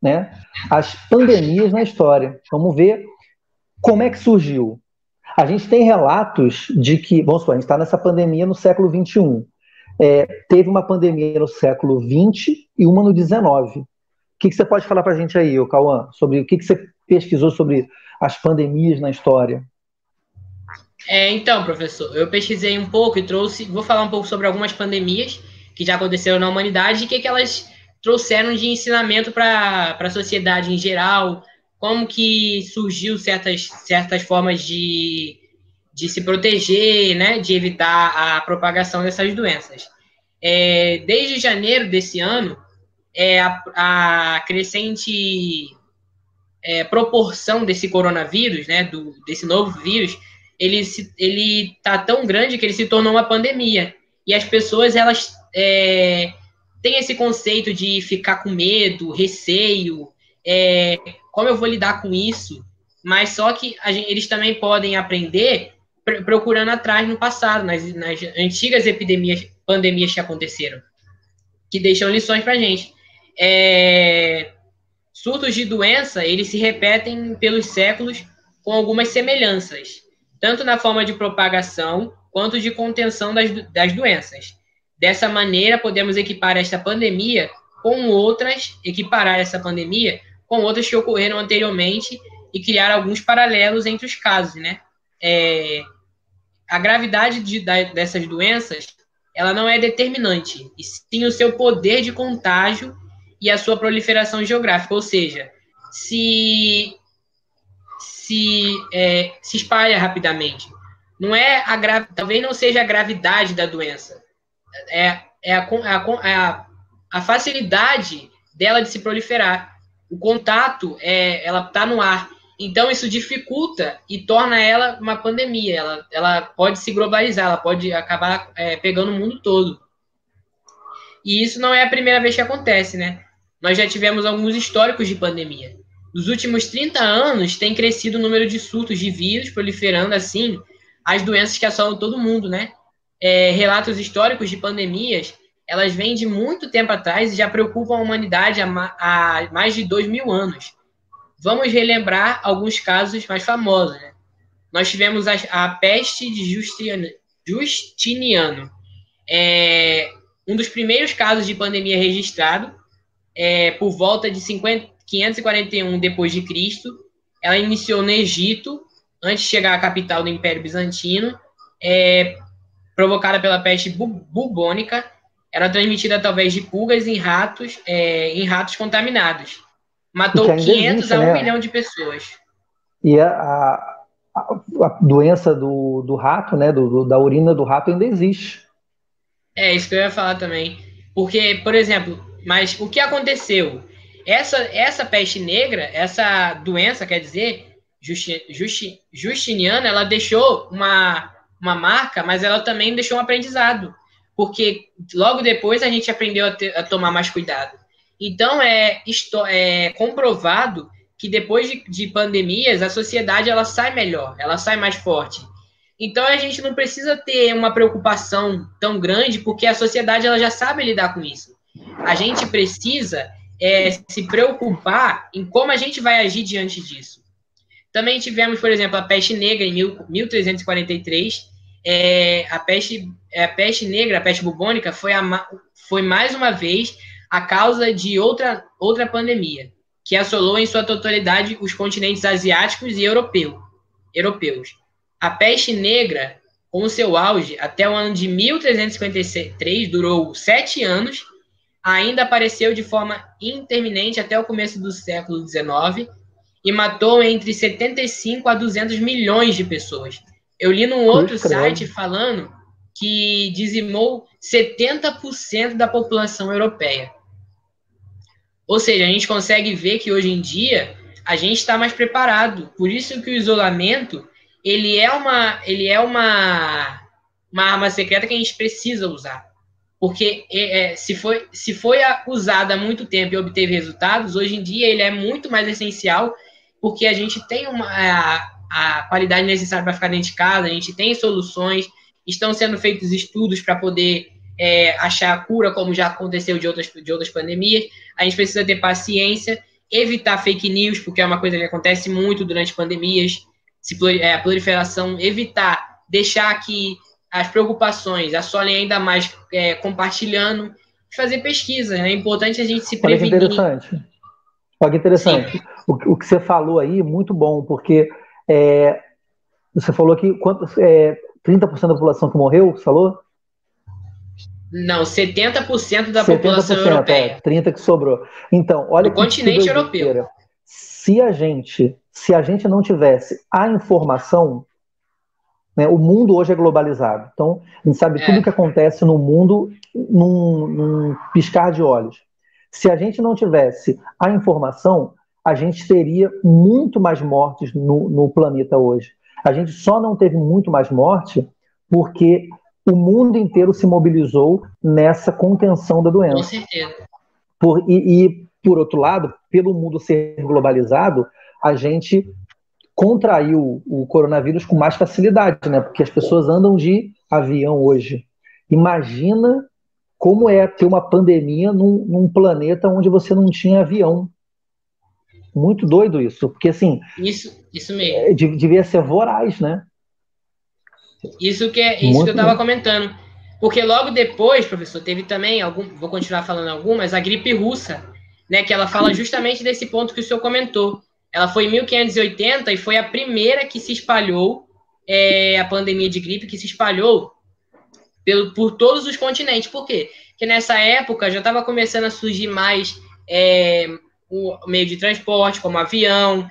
né, as pandemias na história. Vamos ver como é que surgiu. A gente tem relatos de que, vamos supor, a gente está nessa pandemia no século XXI. Teve uma pandemia no século XX e uma no XIX. O que você pode falar para a gente aí, Cauã, sobre o que você pesquisou sobre as pandemias na história? Então, professor, eu pesquisei um pouco e vou falar um pouco sobre algumas pandemias que já aconteceram na humanidade e o que elas trouxeram de ensinamento para a sociedade em geral, como que surgiu certas formas de se proteger, né, de evitar a propagação dessas doenças. Desde janeiro desse ano, a crescente proporção desse coronavírus, né, desse novo vírus, ele tá tão grande que ele se tornou uma pandemia. E as pessoas, elas têm esse conceito de ficar com medo, receio, como eu vou lidar com isso? Mas só que eles também podem aprender procurando atrás no passado, nas antigas pandemias que aconteceram, que deixam lições pra gente. Surtos de doença, eles se repetem pelos séculos com algumas semelhanças, tanto na forma de propagação quanto de contenção das doenças. Dessa maneira, podemos equiparar essa pandemia com outras que ocorreram anteriormente e criar alguns paralelos entre os casos, né? A gravidade dessas doenças, ela não é determinante, e sim o seu poder de contágio e a sua proliferação geográfica, ou seja, se espalha rapidamente. Talvez não seja a gravidade da doença, a facilidade dela de se proliferar. O contato, ela está no ar. Então, isso dificulta e torna ela uma pandemia. Ela pode se globalizar, ela pode acabar pegando o mundo todo. E isso não é a primeira vez que acontece, né? Nós já tivemos alguns históricos de pandemia. Nos últimos 30 anos, tem crescido o número de surtos de vírus, proliferando, assim, as doenças que assolam todo mundo, né? Relatos históricos de pandemias, elas vêm de muito tempo atrás e já preocupam a humanidade há mais de 2.000 anos. Vamos relembrar alguns casos mais famosos, né? Nós tivemos a peste de Justiniano. Um dos primeiros casos de pandemia registrado, por volta de 541 d.C., ela iniciou no Egito, antes de chegar à capital do Império Bizantino, provocada pela peste bubônica. Era transmitida através de pulgas em ratos contaminados. Matou 500 a 1 milhão de pessoas. E a doença do rato, né, da urina do rato ainda existe. Isso que eu ia falar também. Porque, por exemplo, mas o que aconteceu? Essa peste negra, essa doença, quer dizer, Justiniana, ela deixou uma marca, mas ela também deixou um aprendizado. Porque logo depois a gente aprendeu a tomar mais cuidado. Então, é comprovado que depois de pandemias, a sociedade ela sai melhor, ela sai mais forte. Então, a gente não precisa ter uma preocupação tão grande, porque a sociedade ela já sabe lidar com isso. A gente precisa se preocupar em como a gente vai agir diante disso. Também tivemos, por exemplo, a peste negra em 1343. A peste negra, a peste bubônica, foi mais uma vez a causa de outra pandemia, que assolou em sua totalidade os continentes asiáticos e europeus. A peste negra, com seu auge até o ano de 1353, durou 7 anos, ainda apareceu de forma intermitente até o começo do século XIX e matou entre 75 a 200 milhões de pessoas. Eu li num outro site falando que dizimou 70% da população europeia. Ou seja, a gente consegue ver que hoje em dia a gente está mais preparado. Por isso que o isolamento ele é uma arma secreta que a gente precisa usar. Porque se foi usada há muito tempo e obteve resultados, hoje em dia ele é muito mais essencial, porque a gente tem a qualidade necessária para ficar dentro de casa, a gente tem soluções, estão sendo feitos estudos para poder achar a cura, como já aconteceu de outras pandemias. A gente precisa ter paciência evitar fake news, porque é uma coisa que acontece muito durante pandemias, a proliferação, evitar, deixar que as preocupações assolem ainda mais compartilhando, fazer pesquisa. É importante a gente se prevenir. Olha que interessante. Olha que interessante. O que você falou aí, muito bom, porque você falou que 30% da população que morreu, você falou? Não, 70% da população europeia. 30% que sobrou. Então, olha que continente europeu. Se a gente não tivesse a informação, né, o mundo hoje é globalizado. Então, a gente sabe tudo o que acontece no mundo num piscar de olhos. Se a gente não tivesse a informação, a gente teria muito mais mortes no planeta hoje. A gente só não teve muito mais morte porque o mundo inteiro se mobilizou nessa contenção da doença. Com certeza. Por outro lado, pelo mundo ser globalizado, a gente contraiu o coronavírus com mais facilidade, né? Porque as pessoas andam de avião hoje. Imagina como é ter uma pandemia num planeta onde você não tinha avião. Muito doido isso, porque assim... Isso mesmo. Devia ser voraz, né? Isso que eu estava comentando. Porque logo depois, professor, teve também, vou continuar falando algumas, a gripe russa, né? Que ela fala justamente desse ponto que o senhor comentou. Ela foi em 1580 e foi a primeira que se espalhou, a pandemia de gripe, que se espalhou por todos os continentes. Por quê? Porque nessa época já estava começando a surgir mais o meio de transporte, como avião,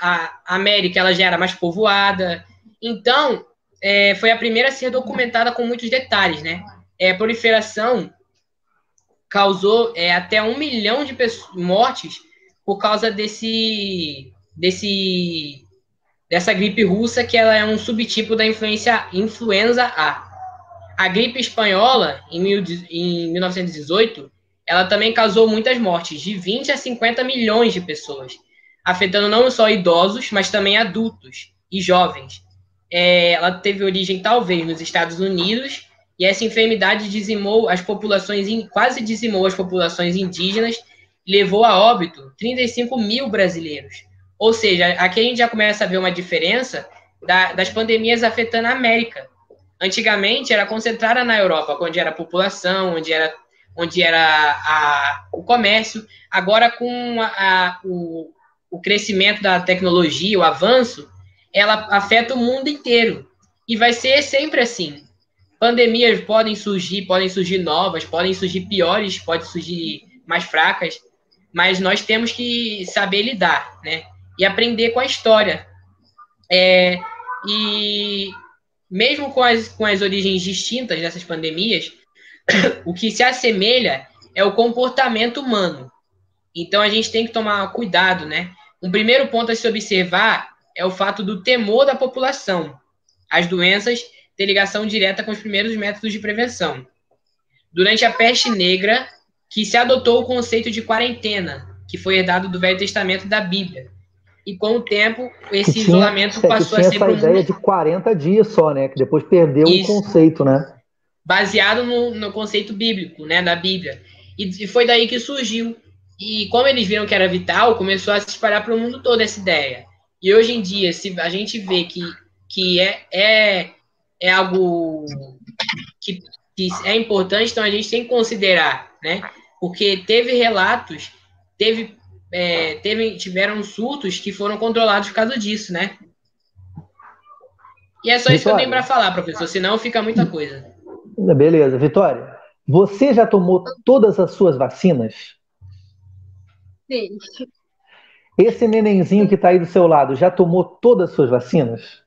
a América ela já era mais povoada. Então, foi a primeira a ser documentada com muitos detalhes, né? A proliferação causou até 1 milhão de mortes por causa dessa gripe russa, que ela é um subtipo da influenza A. A gripe espanhola, em 1918, ela também causou muitas mortes, de 20 a 50 milhões de pessoas, afetando não só idosos, mas também adultos e jovens. Ela teve origem, talvez, nos Estados Unidos, e essa enfermidade quase dizimou as populações indígenas, e levou a óbito 35 mil brasileiros. Ou seja, aqui a gente já começa a ver uma diferença das pandemias afetando a América. Antigamente era concentrada na Europa, onde era a população, onde era o comércio. Agora, com o crescimento da tecnologia, o avanço, ela afeta o mundo inteiro. E vai ser sempre assim. Pandemias podem surgir novas, podem surgir piores, podem surgir mais fracas, mas nós temos que saber lidar, né? E aprender com a história. E mesmo com as origens distintas dessas pandemias, o que se assemelha é o comportamento humano. Então, a gente tem que tomar cuidado, né? Um primeiro ponto a se observar é o fato do temor da população. As doenças têm ligação direta com os primeiros métodos de prevenção. Durante a peste negra, que se adotou o conceito de quarentena, que foi herdado do Velho Testamento e da Bíblia. E com o tempo, esse isolamento passou a ser... essa ideia de 40 dias só, né? Que depois perdeu o conceito, né? Baseado no conceito bíblico, né? Da Bíblia. E foi daí que surgiu. E como eles viram que era vital, começou a se espalhar para o mundo todo essa ideia. E hoje em dia, se a gente vê que é algo que é importante, então a gente tem que considerar, né? Porque teve relatos, tiveram surtos que foram controlados por causa disso, né? E é só isso que eu tenho para falar, professor, senão fica muita coisa. Beleza. Vitória, você já tomou todas as suas vacinas? Sim. Esse nenenzinho que está aí do seu lado, já tomou todas as suas vacinas?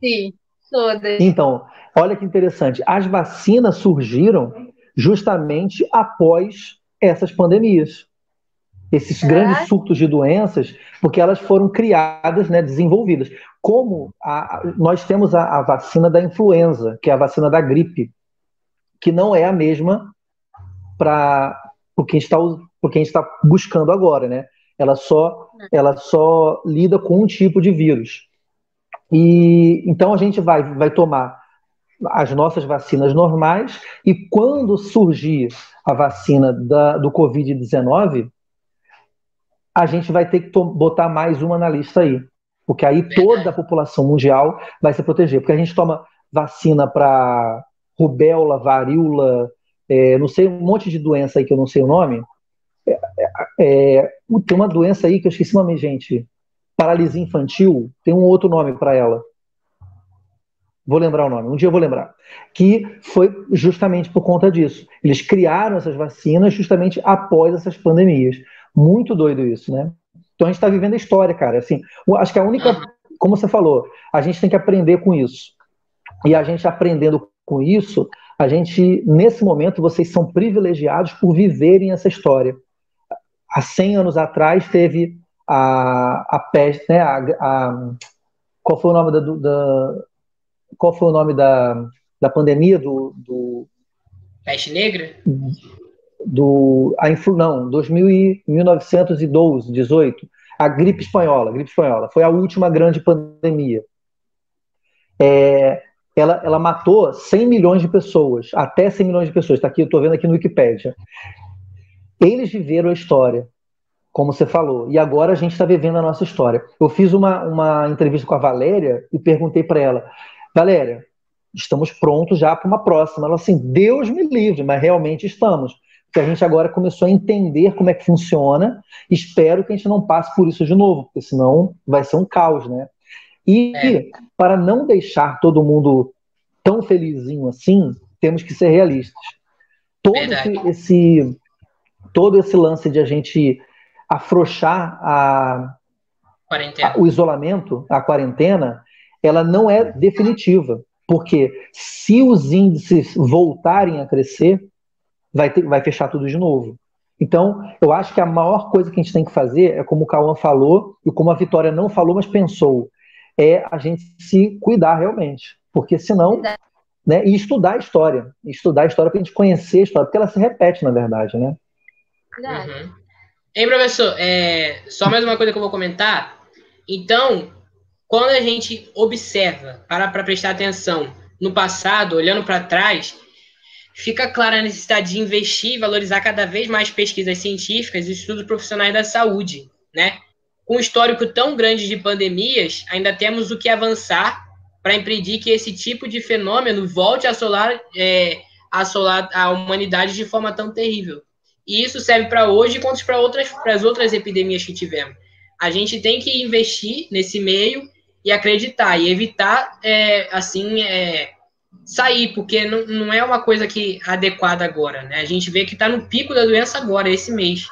Sim, todas. Então, olha que interessante. As vacinas surgiram justamente após essas pandemias. Esses grandes surtos de doenças, porque elas foram criadas, né, desenvolvidas. Como nós temos a vacina da influenza, que é a vacina da gripe, que não é a mesma para o que a gente está buscando agora, né? Ela só lida com um tipo de vírus. E então a gente vai tomar as nossas vacinas normais, e quando surgir a vacina do Covid-19, a gente vai ter que botar mais uma na lista aí. Porque aí toda a população mundial vai se proteger. Porque a gente toma vacina para rubéola, varíola, não sei, um monte de doença aí que eu não sei o nome. Tem uma doença aí que eu esqueci o nome, gente. Paralisia infantil, tem um outro nome para ela. Vou lembrar o nome, um dia eu vou lembrar. Que foi justamente por conta disso. Eles criaram essas vacinas justamente após essas pandemias. Muito doido isso, né? Então a gente está vivendo a história, cara. Assim, acho que a única, como você falou, a gente tem que aprender com isso. E a gente aprendendo com isso, a gente, nesse momento, vocês são privilegiados por viverem essa história. Há 100 anos atrás teve a peste, né? Qual foi o nome qual foi o nome da pandemia Peste negra? Não, 1912, 18, a gripe espanhola foi a última grande pandemia. Ela matou 100 milhões de pessoas, até 100 milhões de pessoas, tá aqui, eu estou vendo aqui no Wikipédia. Eles viveram a história, como você falou, e agora a gente está vivendo a nossa história. Eu fiz uma entrevista com a Valéria e perguntei para ela, Valéria, estamos prontos já para uma próxima. Ela assim, Deus me livre, mas realmente estamos. Porque a gente agora começou a entender como é que funciona. Espero que a gente não passe por isso de novo, porque senão vai ser um caos, né? E para não deixar todo mundo tão felizinho assim, temos que ser realistas. Todo esse lance de a gente afrouxar o isolamento, a quarentena, ela não é definitiva. Porque se os índices voltarem a crescer, vai fechar tudo de novo. Então, eu acho que a maior coisa que a gente tem que fazer é como o Cauã falou, e como a Vitória não falou, mas pensou, é a gente se cuidar realmente. Porque senão... Né, e estudar a história para a gente conhecer a história, porque ela se repete, na verdade, né? Uhum. Hein, professor, só mais uma coisa que eu vou comentar. Então, quando a gente observa, para prestar atenção no passado, olhando para trás, fica clara a necessidade de investir e valorizar cada vez mais pesquisas científicas e estudos profissionais da saúde, né? Com um histórico tão grande de pandemias, ainda temos o que avançar para impedir que esse tipo de fenômeno volte a assolar a humanidade de forma tão terrível. E isso serve para hoje quanto para as outras epidemias que tivemos. A gente tem que investir nesse meio e acreditar, e evitar, sair, porque não é uma coisa adequada agora, né? A gente vê que está no pico da doença agora, esse mês.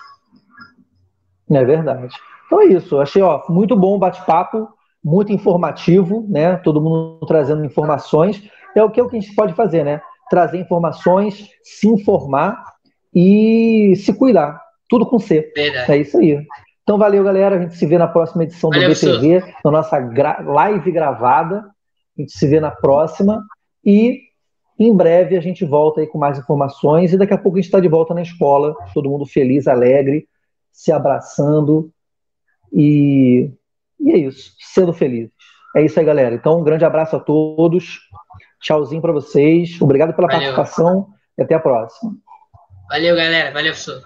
É verdade. Então é isso, achei muito bom o bate-papo, muito informativo, né? Todo mundo trazendo informações. É o que a gente pode fazer, né? Trazer informações, se informar e se cuidar. Tudo com C. Verdade. É isso aí. Então valeu, galera. A gente se vê na próxima edição do BTV, na nossa live gravada. A gente se vê na próxima. E em breve a gente volta aí com mais informações. E daqui a pouco a gente está de volta na escola. Todo mundo feliz, alegre, se abraçando. E é isso, sendo feliz. É isso aí, galera. Então, um grande abraço a todos. Tchauzinho para vocês. Obrigado pela participação e até a próxima. Valeu, galera. Valeu, professor.